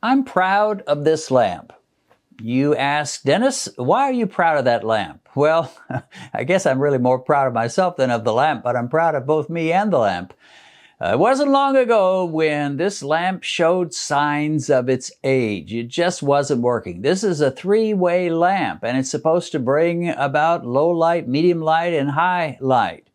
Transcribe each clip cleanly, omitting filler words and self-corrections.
I'm proud of this lamp. You ask, Dennis, why are you proud of that lamp? Well, I guess I'm really more proud of myself than of the lamp, but I'm proud of both me and the lamp. It wasn't long ago when this lamp showed signs of its age. It just wasn't working. This is a three-way lamp, and it's supposed to bring about low light, medium light, and high light.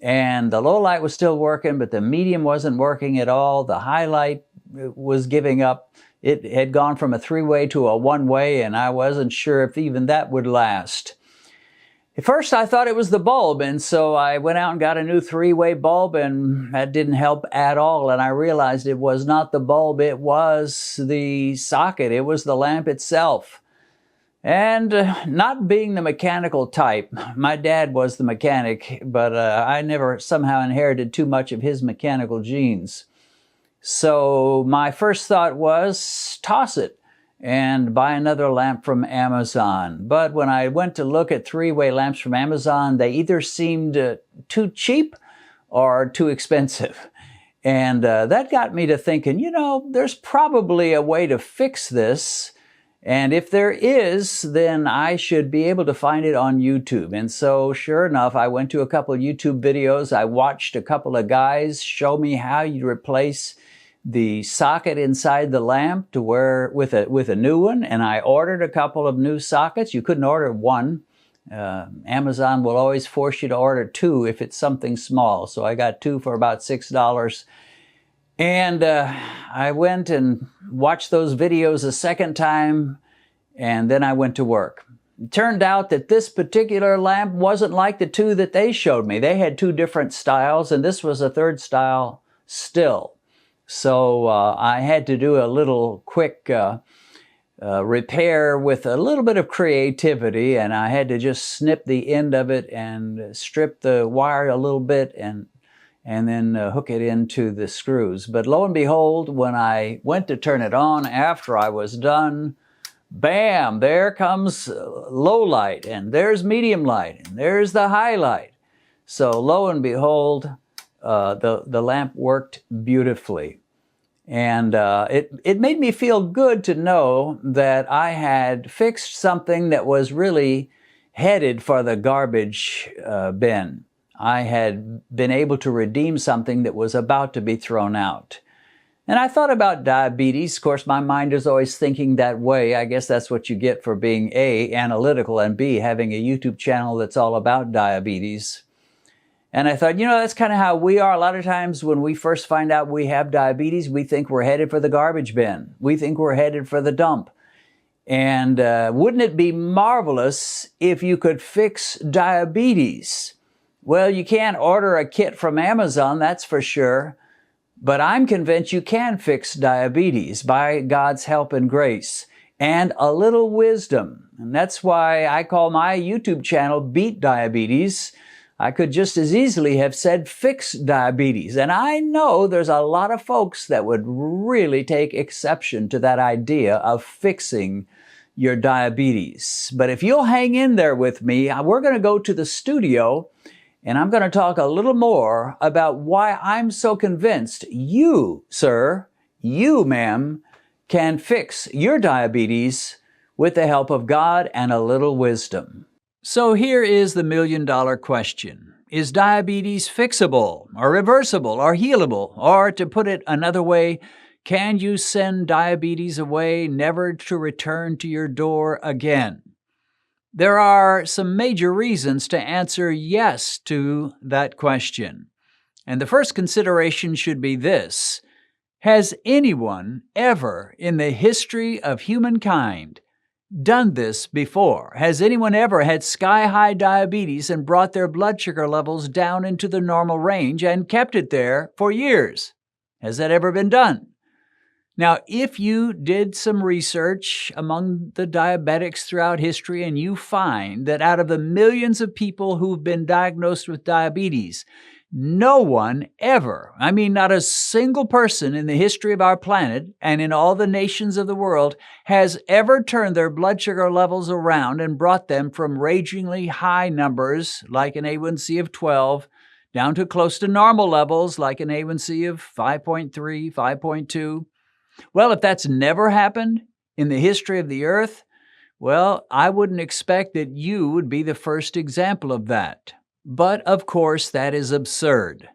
And the low light was still working, but the medium wasn't working at all. The high light was giving up. It had gone from a three-way to a one-way, and I wasn't sure if even that would last. At first, I thought it was the bulb, and so I went out and got a new three-way bulb, and that didn't help at all. And I realized it was not the bulb, it was the socket, it was the lamp itself. And not being the mechanical type, my dad was the mechanic, but I never somehow inherited too much of his mechanical genes. So my first thought was toss it and buy another lamp from Amazon. But when I went to look at three-way lamps from Amazon, they either seemed too cheap or too expensive. And that got me to thinking, you know, there's probably a way to fix this. And if there is, then I should be able to find it on YouTube. And so sure enough, I went to a couple of YouTube videos. I watched a couple of guys show me how you replace the socket inside the lamp to where with a new one, and I ordered a couple of new sockets. You couldn't order one. Amazon will always force you to order two if it's something small. So I got two for about $6. And I went and watched those videos a second time, and then I went to work. It turned out that this particular lamp wasn't like the two that they showed me. They had two different styles, and this was a third style still. So I had to do a little quick repair with a little bit of creativity, and I had to just snip the end of it and strip the wire a little bit and then hook it into the screws. But lo and behold, when I went to turn it on after I was done, bam, there comes low light, and there's medium light, and there's the high light. So lo and behold, the lamp worked beautifully. And it made me feel good to know that I had fixed something that was really headed for the garbage bin. I had been able to redeem something that was about to be thrown out. And I thought about diabetes. Of course, my mind is always thinking that way. I guess that's what you get for being A, analytical, and B, having a YouTube channel that's all about diabetes. And I thought, you know, that's kind of how we are. A lot of times when we first find out we have diabetes, we think we're headed for the garbage bin. We think we're headed for the dump. And wouldn't it be marvelous if you could fix diabetes? Well, you can't order a kit from Amazon, that's for sure. But I'm convinced you can fix diabetes by God's help and grace and a little wisdom. And that's why I call my YouTube channel Beat Diabetes. I could just as easily have said fix diabetes. And I know there's a lot of folks that would really take exception to that idea of fixing your diabetes. But if you'll hang in there with me, we're going to go to the studio and I'm going to talk a little more about why I'm so convinced you, sir, you, ma'am, can fix your diabetes with the help of God and a little wisdom. So here is the million-dollar question. Is diabetes fixable or reversible or healable? Or to put it another way, can you send diabetes away, never to return to your door again? There are some major reasons to answer yes to that question. And the first consideration should be this. Has anyone ever in the history of humankind done this before? Has anyone ever had sky-high diabetes and brought their blood sugar levels down into the normal range and kept it there for years? Has that ever been done? Now, if you did some research among the diabetics throughout history and you find that out of the millions of people who've been diagnosed with diabetes, no one ever, I mean not a single person in the history of our planet and in all the nations of the world has ever turned their blood sugar levels around and brought them from ragingly high numbers like an A1C of 12 down to close to normal levels like an A1C of 5.3, 5.2. Well, if that's never happened in the history of the earth, well, I wouldn't expect that you would be the first example of that. But of course, that is absurd.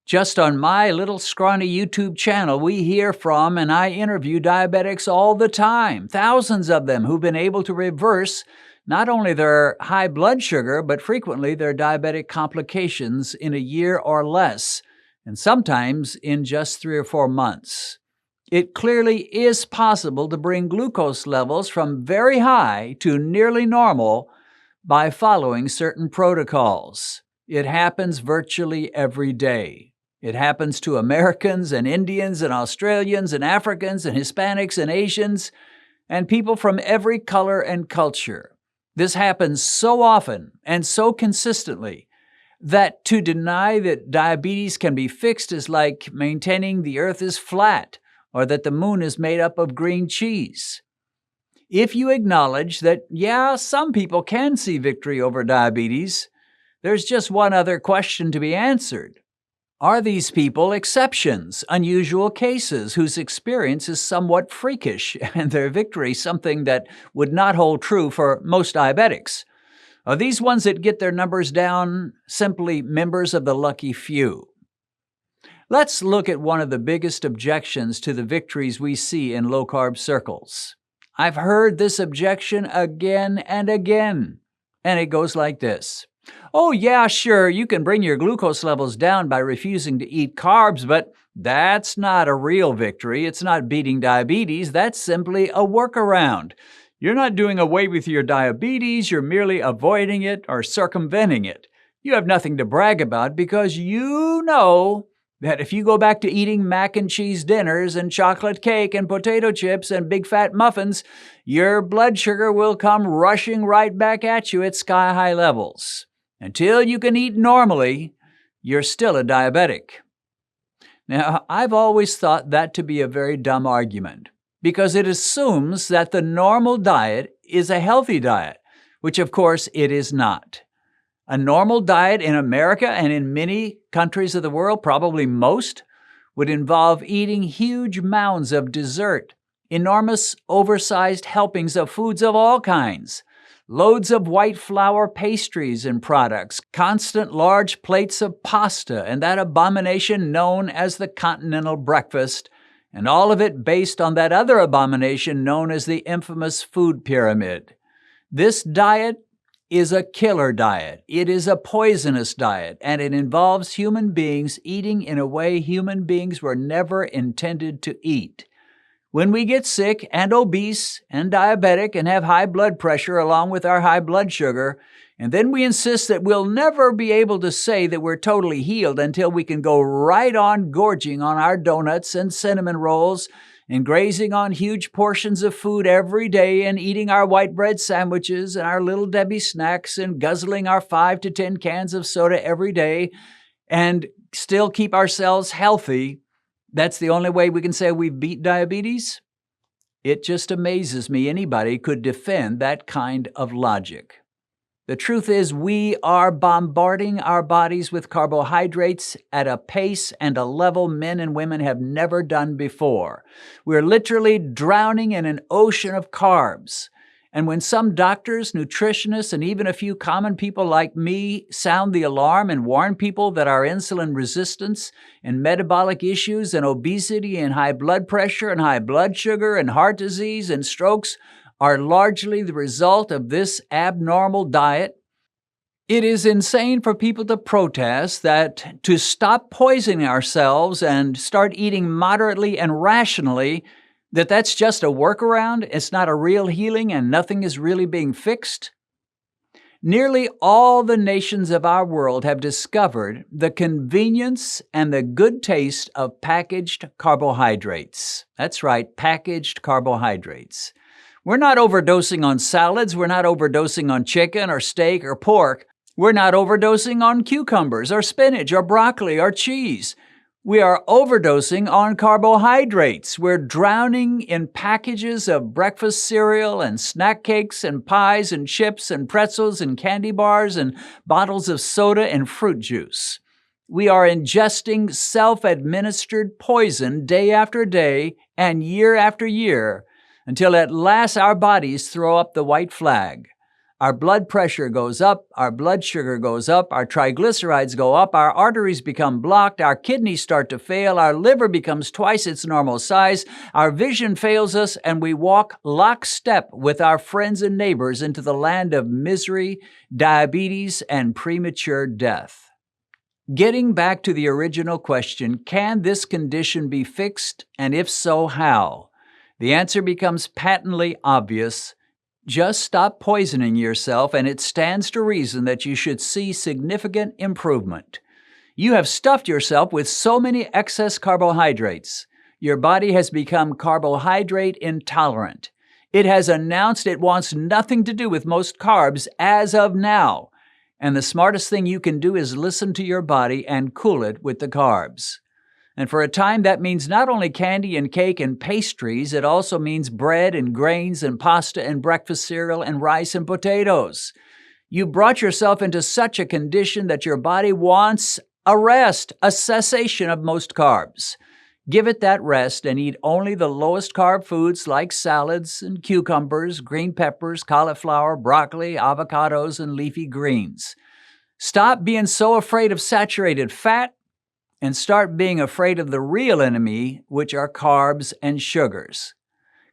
Just on my little scrawny YouTube channel, we hear from and I interview diabetics all the time, thousands of them who've been able to reverse not only their high blood sugar, but frequently their diabetic complications in a year or less, and sometimes in just 3 or 4 months. It clearly is possible to bring glucose levels from very high to nearly normal by following certain protocols. It happens virtually every day. It happens to Americans and Indians and Australians and Africans and Hispanics and Asians and people from every color and culture. This happens so often and so consistently that to deny that diabetes can be fixed is like maintaining the earth is flat or that the moon is made up of green cheese. If you acknowledge that, yeah, some people can see victory over diabetes, there's just one other question to be answered. Are these people exceptions, unusual cases whose experience is somewhat freakish and their victory something that would not hold true for most diabetics? Are these ones that get their numbers down simply members of the lucky few? Let's look at one of the biggest objections to the victories we see in low-carb circles. I've heard this objection again and again, and it goes like this. Oh yeah, sure, you can bring your glucose levels down by refusing to eat carbs, but that's not a real victory. It's not beating diabetes. That's simply a workaround. You're not doing away with your diabetes. You're merely avoiding it or circumventing it. You have nothing to brag about because you know that if you go back to eating mac and cheese dinners and chocolate cake and potato chips and big fat muffins, your blood sugar will come rushing right back at you at sky-high levels. Until you can eat normally, you're still a diabetic. Now, I've always thought that to be a very dumb argument because it assumes that the normal diet is a healthy diet, which of course it is not. A normal diet in America and in many countries of the world, probably most, would involve eating huge mounds of dessert, enormous oversized helpings of foods of all kinds, loads of white flour pastries and products, constant large plates of pasta, and that abomination known as the continental breakfast, and all of it based on that other abomination known as the infamous food pyramid. This diet is a killer diet. It is a poisonous diet, and it involves human beings eating in a way human beings were never intended to eat. When we get sick and obese and diabetic and have high blood pressure along with our high blood sugar, and then we insist that we'll never be able to say that we're totally healed until we can go right on gorging on our donuts and cinnamon rolls and grazing on huge portions of food every day and eating our white bread sandwiches and our Little Debbie snacks and guzzling our 5 to 10 cans of soda every day and still keep ourselves healthy, that's the only way we can say we've beat diabetes? It just amazes me anybody could defend that kind of logic. The truth is we are bombarding our bodies with carbohydrates at a pace and a level men and women have never done before. We're literally drowning in an ocean of carbs. And when some doctors, nutritionists, and even a few common people like me sound the alarm and warn people that our insulin resistance and metabolic issues and obesity and high blood pressure and high blood sugar and heart disease and strokes are largely the result of this abnormal diet, it is insane for people to protest that to stop poisoning ourselves and start eating moderately and rationally, that's just a workaround, it's not a real healing, and nothing is really being fixed. Nearly all the nations of our world have discovered the convenience and the good taste of packaged carbohydrates. That's right, packaged carbohydrates. We're not overdosing on salads. We're not overdosing on chicken or steak or pork. We're not overdosing on cucumbers or spinach or broccoli or cheese. We are overdosing on carbohydrates. We're drowning in packages of breakfast cereal and snack cakes and pies and chips and pretzels and candy bars and bottles of soda and fruit juice. We are ingesting self-administered poison day after day and year after year until at last our bodies throw up the white flag. Our blood pressure goes up, our blood sugar goes up, our triglycerides go up, our arteries become blocked, our kidneys start to fail, our liver becomes twice its normal size, our vision fails us, and we walk lockstep with our friends and neighbors into the land of misery, diabetes, and premature death. Getting back to the original question, can this condition be fixed, and if so, how? The answer becomes patently obvious. Just stop poisoning yourself, and it stands to reason that you should see significant improvement. You have stuffed yourself with so many excess carbohydrates. Your body has become carbohydrate intolerant. It has announced it wants nothing to do with most carbs as of now. And the smartest thing you can do is listen to your body and cool it with the carbs. And for a time, that means not only candy and cake and pastries, it also means bread and grains and pasta and breakfast cereal and rice and potatoes. You brought yourself into such a condition that your body wants a rest, a cessation of most carbs. Give it that rest and eat only the lowest carb foods like salads and cucumbers, green peppers, cauliflower, broccoli, avocados, and leafy greens. Stop being so afraid of saturated fat and start being afraid of the real enemy, which are carbs and sugars.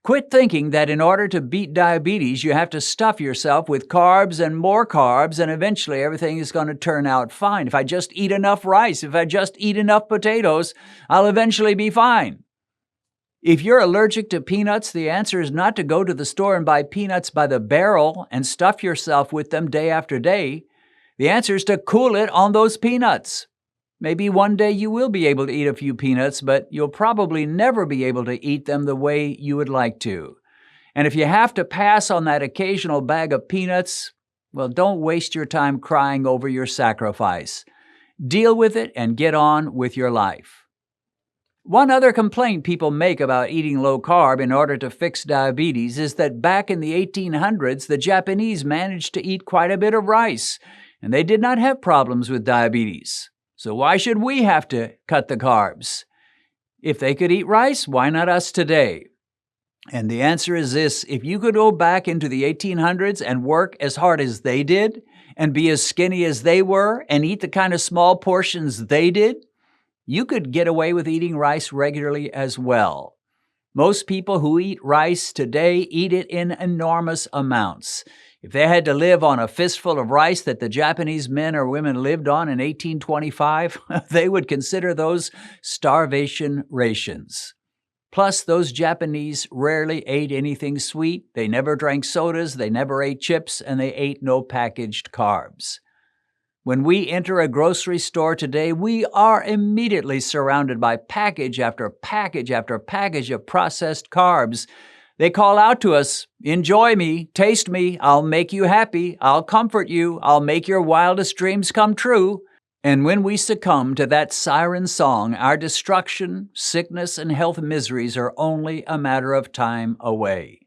Quit thinking that in order to beat diabetes, you have to stuff yourself with carbs and more carbs, and eventually everything is going to turn out fine. If I just eat enough rice, if I just eat enough potatoes, I'll eventually be fine. If you're allergic to peanuts, the answer is not to go to the store and buy peanuts by the barrel and stuff yourself with them day after day. The answer is to cool it on those peanuts. Maybe one day you will be able to eat a few peanuts, but you'll probably never be able to eat them the way you would like to. And if you have to pass on that occasional bag of peanuts, well, don't waste your time crying over your sacrifice. Deal with it and get on with your life. One other complaint people make about eating low carb in order to fix diabetes is that back in the 1800s, the Japanese managed to eat quite a bit of rice, and they did not have problems with diabetes. So why should we have to cut the carbs? If they could eat rice, why not us today? And the answer is this: if you could go back into the 1800s and work as hard as they did, and be as skinny as they were, and eat the kind of small portions they did, you could get away with eating rice regularly as well. Most people who eat rice today eat it in enormous amounts. If they had to live on a fistful of rice that the Japanese men or women lived on in 1825, they would consider those starvation rations. Plus, those Japanese rarely ate anything sweet, they never drank sodas, they never ate chips, and they ate no packaged carbs. When we enter a grocery store today, we are immediately surrounded by package after package after package of processed carbs. They call out to us, "Enjoy me, taste me, I'll make you happy, I'll comfort you, I'll make your wildest dreams come true." And when we succumb to that siren song, our destruction, sickness, and health miseries are only a matter of time away.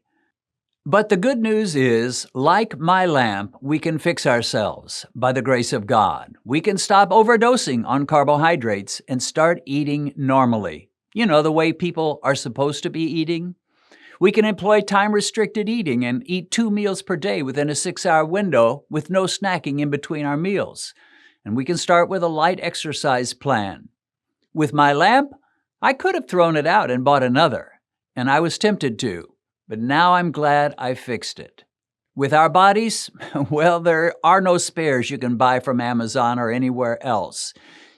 But the good news is, like my lamp, we can fix ourselves by the grace of God. We can stop overdosing on carbohydrates and start eating normally. You know, the way people are supposed to be eating. We can employ time-restricted eating and eat 2 meals per day within a 6-hour window with no snacking in between our meals. And we can start with a light exercise plan. With my lamp, I could have thrown it out and bought another, and I was tempted to, but now I'm glad I fixed it. With our bodies, well, there are no spares you can buy from Amazon or anywhere else.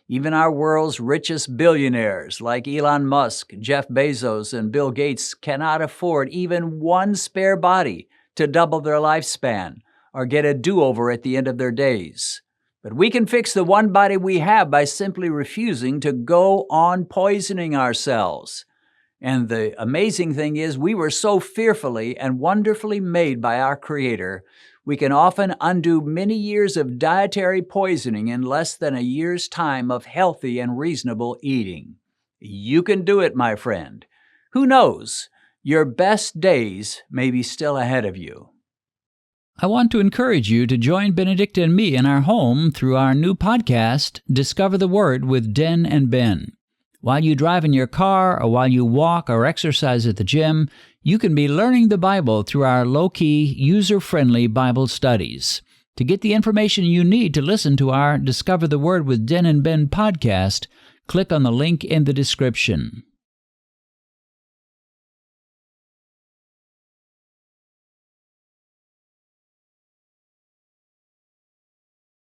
Even our world's richest billionaires like Elon Musk, Jeff Bezos, and Bill Gates cannot afford even one spare body to double their lifespan or get a do-over at the end of their days. But we can fix the one body we have by simply refusing to go on poisoning ourselves. And the amazing thing is, we were so fearfully and wonderfully made by our Creator, we can often undo many years of dietary poisoning in less than a year's time of healthy and reasonable eating. You can do it, my friend. Who knows? Your best days may be still ahead of you. I want to encourage you to join Benedict and me in our home through our new podcast, Discover the Word with Den and Ben. While you drive in your car or while you walk or exercise at the gym, you can be learning the Bible through our low-key, user-friendly Bible studies. To get the information you need to listen to our Discover the Word with Den and Ben podcast, click on the link in the description.